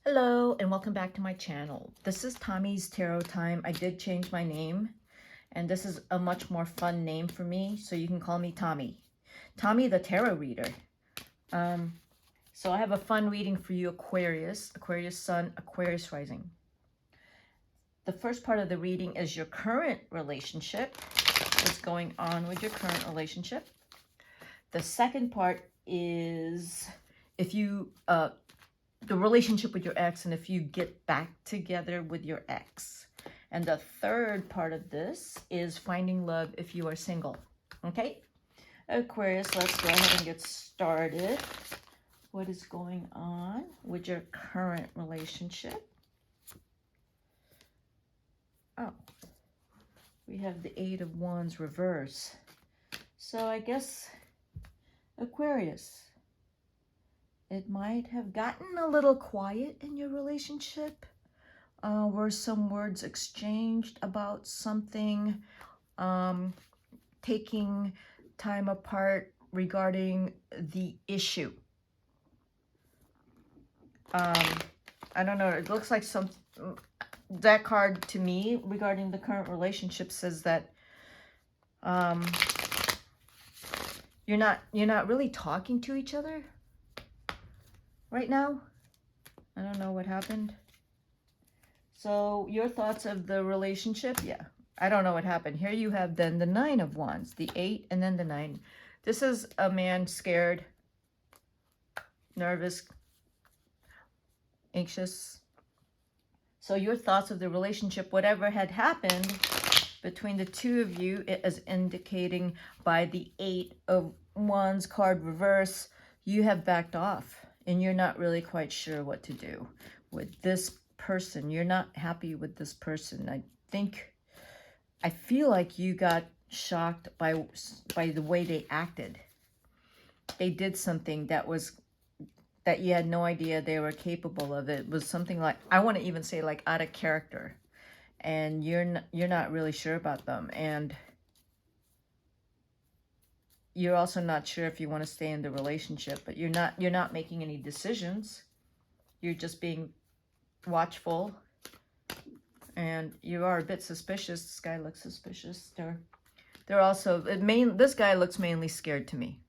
Hello and welcome back to my channel. This is Tommy's Tarot Time. I did change my name and this is a much more fun name for me, so you can call me Tommy. Tommy the Tarot Reader. So I have a fun reading for you, Aquarius, Aquarius Sun, Aquarius Rising. The first part of the reading is your current relationship. What's going on with your current relationship? The second part is if you the relationship with your ex and if you get back together with your ex. And the third part of this is finding love if you are single. Okay, Aquarius, let's go ahead and get started. What is going on with your current relationship? Oh, we have the Eight of Wands reverse. So I guess Aquarius, it might have gotten a little quiet in your relationship. Were some words exchanged about something, taking time apart regarding the issue. I don't know, it looks like that card to me regarding the current relationship says that you're not really talking to each other right now. I don't know what happened. So your thoughts of the relationship? Yeah, I don't know what happened. Here you have then the Nine of Wands, the 8 and then the 9. This is a man scared, nervous, anxious. So your thoughts of the relationship, whatever had happened between the two of you, it is indicating by the 8 of Wands card reverse, you have backed off and you're not really quite sure what to do with this person. You're not happy with this person. I feel like you got shocked by the way they acted. They did something that you had no idea they were capable of. It was something like, I want to even say like out of character, and you're not really sure about them, and you're also not sure if you want to stay in the relationship, but you're not making any decisions. You're just being watchful, and you are a bit suspicious. This guy looks suspicious. They're also this guy looks mainly scared to me.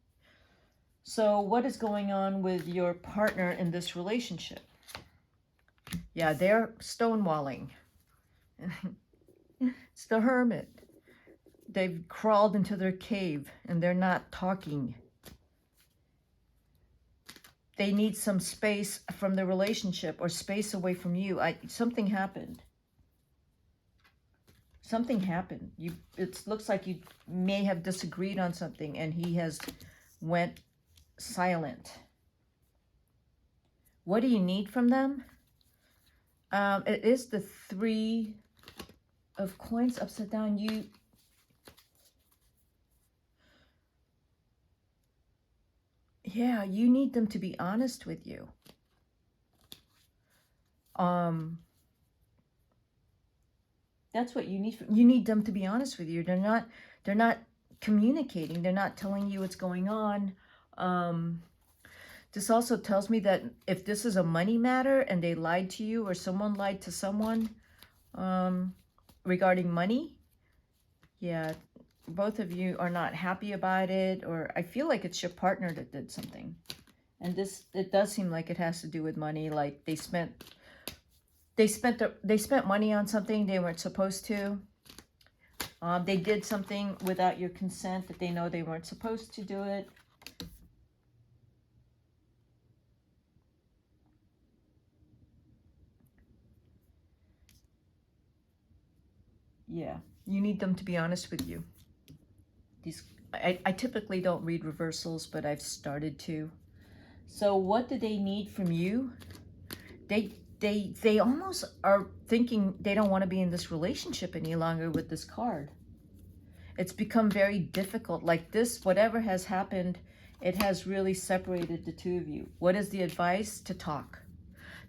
So what is going on with your partner in this relationship? Yeah, they're stonewalling. It's the Hermit. They've crawled into their cave and they're not talking. They need some space from the relationship or space away from you. Something happened. Something happened. It looks like you may have disagreed on something and he has went silent. What do you need from them? It is the 3 of Coins upside down. Yeah, you need them to be honest with you. That's what you need. You need them to be honest with you. They're not communicating. They're not telling you what's going on. This also tells me that if this is a money matter and they lied to you or someone lied to someone regarding money, yeah, both of you are not happy about it, or I feel like it's your partner that did something. And it does seem like it has to do with money, like they spent money on something they weren't supposed to. They did something without your consent that they know they weren't supposed to do it. Yeah, you need them to be honest with you. I typically don't read reversals, but I've started to. So what do they need from you? They almost are thinking they don't want to be in this relationship any longer with this card. It's become very difficult. Like this, whatever has happened, it has really separated the two of you. What is the advice? To talk.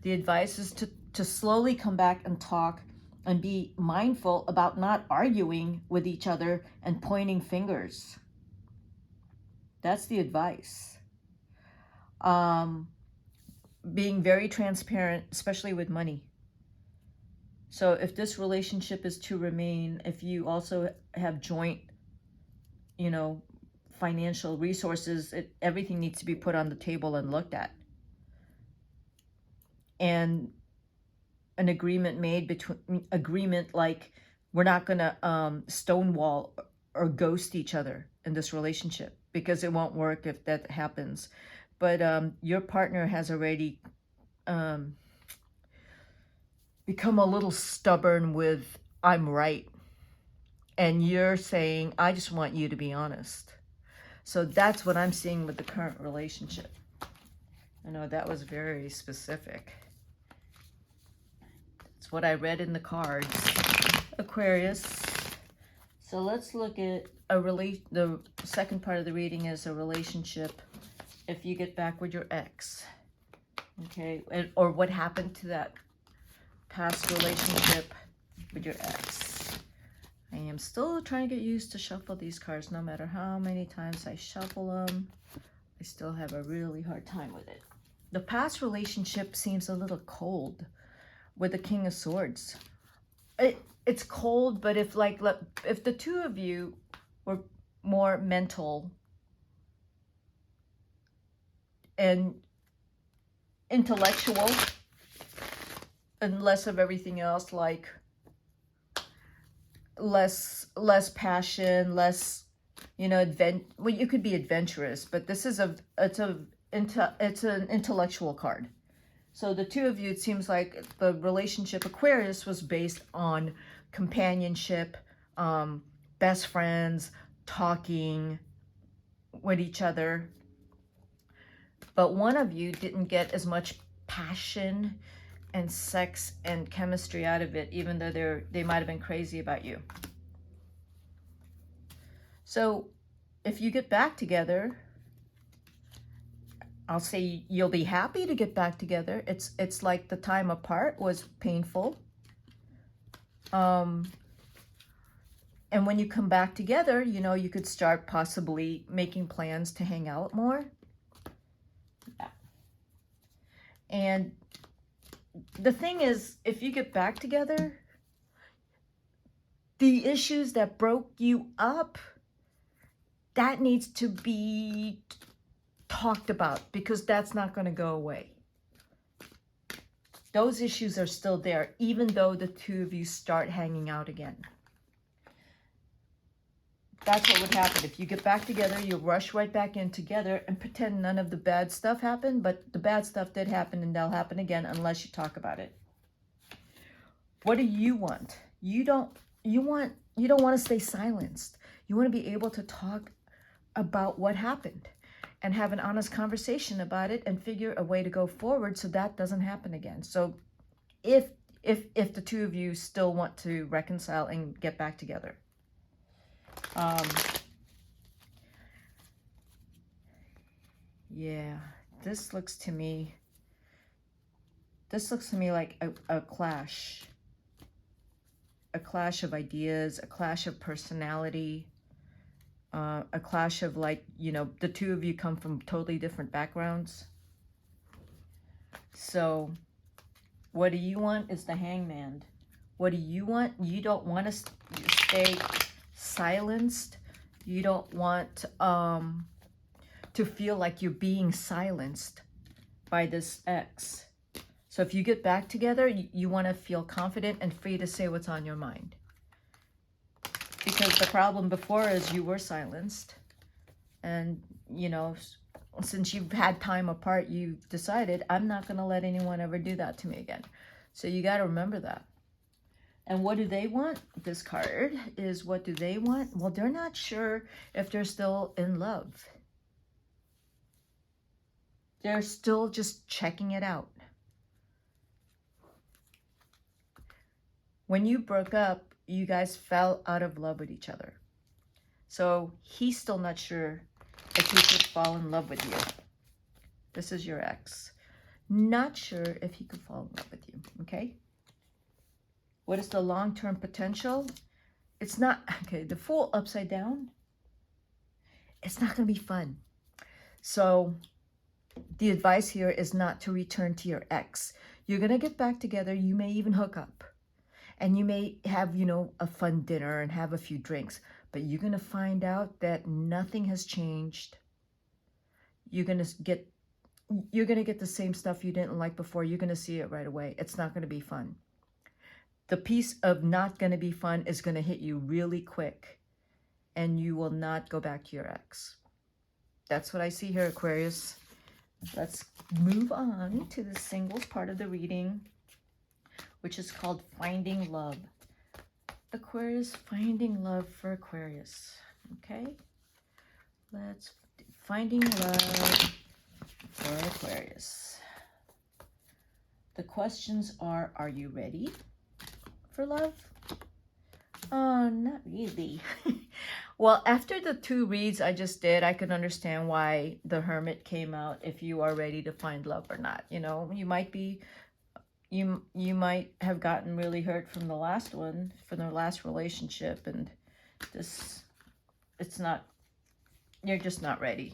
The advice is to slowly come back and talk and be mindful about not arguing with each other and pointing fingers. That's the advice. being very transparent, especially with money. So if this relationship is to remain, if you also have joint, you know, financial resources, everything needs to be put on the table and looked at. And an agreement made like we're not going to stonewall or ghost each other in this relationship, because it won't work if that happens. But your partner has already become a little stubborn with I'm right, and you're saying I just want you to be honest. So that's what I'm seeing with the current relationship. I know that was very specific. It's what I read in the cards, Aquarius. So let's look at the second part of the reading is a relationship if you get back with your ex. Okay, or what happened to that past relationship with your ex. I am still trying to get used to shuffle these cards. No matter how many times I shuffle them, I still have a really hard time with it. The past relationship seems a little cold with the King of Swords. It's cold, but if the two of you were more mental and intellectual and less of everything else, like less passion, less, you know, well, you could be adventurous, but this is it's an intellectual card. So the two of you, it seems like the relationship Aquarius was based on companionship, best friends, talking with each other. But one of you didn't get as much passion and sex and chemistry out of it, even though they might have been crazy about you. So if you get back together, I'll say you'll be happy to get back together. It's like the time apart was painful. And when you come back together, you know, you could start possibly making plans to hang out more. Yeah. And the thing is, if you get back together, the issues that broke you up, that needs to be talked about, because that's not going to go away. Those issues are still there, even though the two of you start hanging out again. That's what would happen. If you get back together, you'll rush right back in together and pretend none of the bad stuff happened, but the bad stuff did happen, and they'll happen again unless you talk about it. What do you want? You don't want to stay silenced. You want to be able to talk about what happened and have an honest conversation about it and figure a way to go forward so that doesn't happen again. So if the two of you still want to reconcile and get back together. Yeah, this looks to me like a clash of ideas, a clash of personality, a clash of, like, you know, the two of you come from totally different backgrounds. So what do you want is the Hangman. What do you want? You don't want to stay silenced. You don't want to feel like you're being silenced by this ex. So if you get back together, you want to feel confident and free to say what's on your mind. Because the problem before is you were silenced. And, you know, since you've had time apart, you've decided, I'm not going to let anyone ever do that to me again. So you got to remember that. And what do they want? This card is, what do they want? Well, they're not sure if they're still in love. They're still just checking it out. When you broke up, you guys fell out of love with each other. So he's still not sure if he could fall in love with you. This is your ex. Not sure if he could fall in love with you, okay? What is the long-term potential? It's not, okay, the Fool upside down, it's not going to be fun. So the advice here is not to return to your ex. You're going to get back together. You may even hook up. And you may have, you know, a fun dinner and have a few drinks. But you're going to find out that nothing has changed. You're going to get the same stuff you didn't like before. You're going to see it right away. It's not going to be fun. The piece of not going to be fun is going to hit you really quick. And you will not go back to your ex. That's what I see here, Aquarius. Let's move on to the singles part of the reading, which is called Finding Love. Aquarius, finding love for Aquarius. Okay? Let's finding love for Aquarius. The questions are you ready for love? Oh, not really. Well, after the 2 reads I just did, I could understand why the Hermit came out, if you are ready to find love or not. You know, you might be, you might have gotten really hurt from the last one, from the last relationship, and this, it's not, you're just not ready.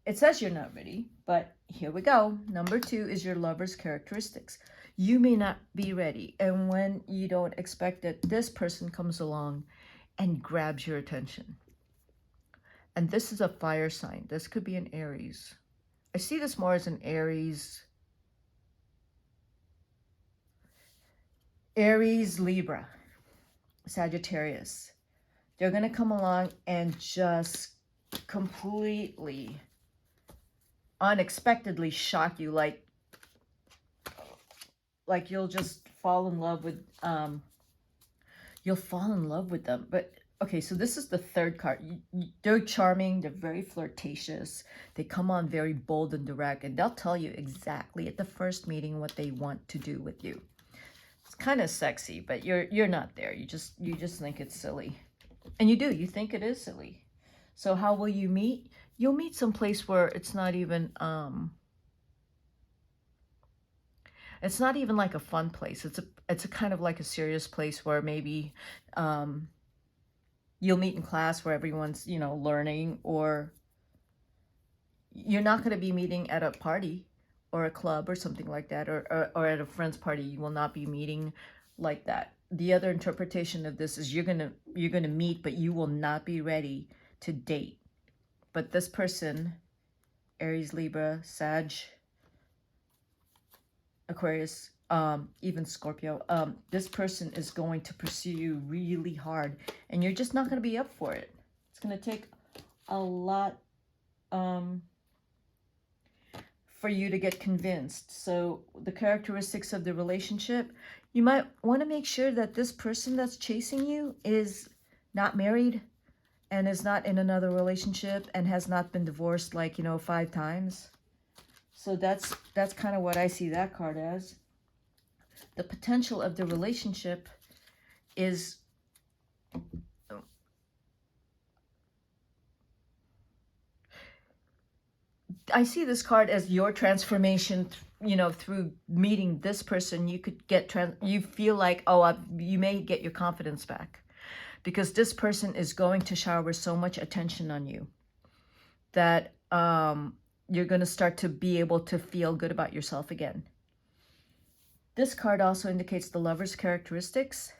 It says you're not ready, but here we go. Number 2 is your lover's characteristics. You may not be ready, and when you don't expect it, this person comes along and grabs your attention. And this is a fire sign. This could be an Aries. I see this more as an Aries, Libra, Sagittarius. They're going to come along and just completely, unexpectedly shock you, like you'll just fall in love with, you'll fall in love with them. But, okay, so this is the 3rd card. They're charming. They're very flirtatious. They come on very bold and direct, and they'll tell you exactly at the first meeting what they want to do with you. It's kind of sexy, but you're not there. You just think it's silly. And you do. You think it is silly. So how will you meet? You'll meet someplace where it's not even like a fun place. It's a kind of like a serious place where maybe you'll meet in class where everyone's, you know, learning, or you're not going to be meeting at a party or a club or something like that, or at a friend's party. You will not be meeting like that. The other interpretation of this is you're gonna meet, but you will not be ready to date. But this person, Aries, Libra, Sag, Aquarius, even Scorpio, this person is going to pursue you really hard, and you're just not going to be up for it. It's going to take a lot for you to get convinced. So the characteristics of the relationship, you might want to make sure that this person that's chasing you is not married and is not in another relationship and has not been divorced, like, you know, 5 times. So that's kind of what I see that card as. The potential of the relationship is, I see this card as your transformation, you know, through meeting this person. You could get, you feel like, oh, you may get your confidence back, because this person is going to shower so much attention on you that you're going to start to be able to feel good about yourself again. This card also indicates the lover's characteristics.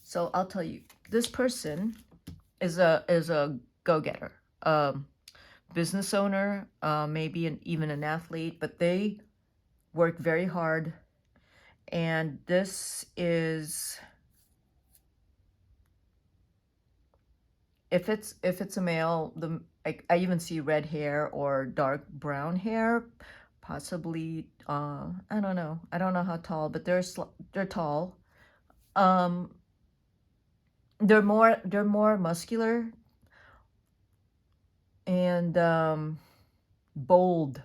So I'll tell you, this person is a go-getter, business owner, maybe even an athlete, but they work very hard. And this is, if it's a male, I even see red hair or dark brown hair, possibly, I don't know how tall, but they're tall. They're more muscular and bold.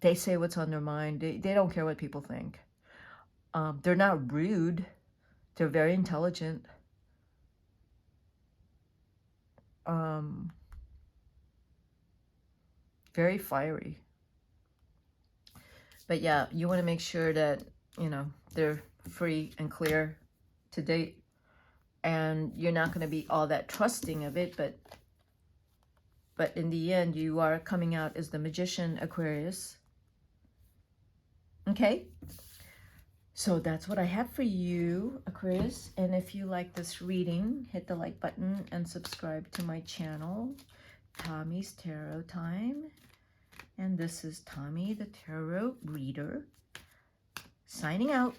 They say what's on their mind. They don't care what people think. They're not rude. They're very intelligent. Very fiery. But yeah, you want to make sure that, you know, they're free and clear to date. And you're not going to be all that trusting of it, but But in the end, you are coming out as the Magician, Aquarius. Okay? So that's what I have for you, Aquarius. And if you like this reading, hit the like button and subscribe to my channel, Tommy's Tarot Time. And this is Tommy the Tarot Reader, signing out.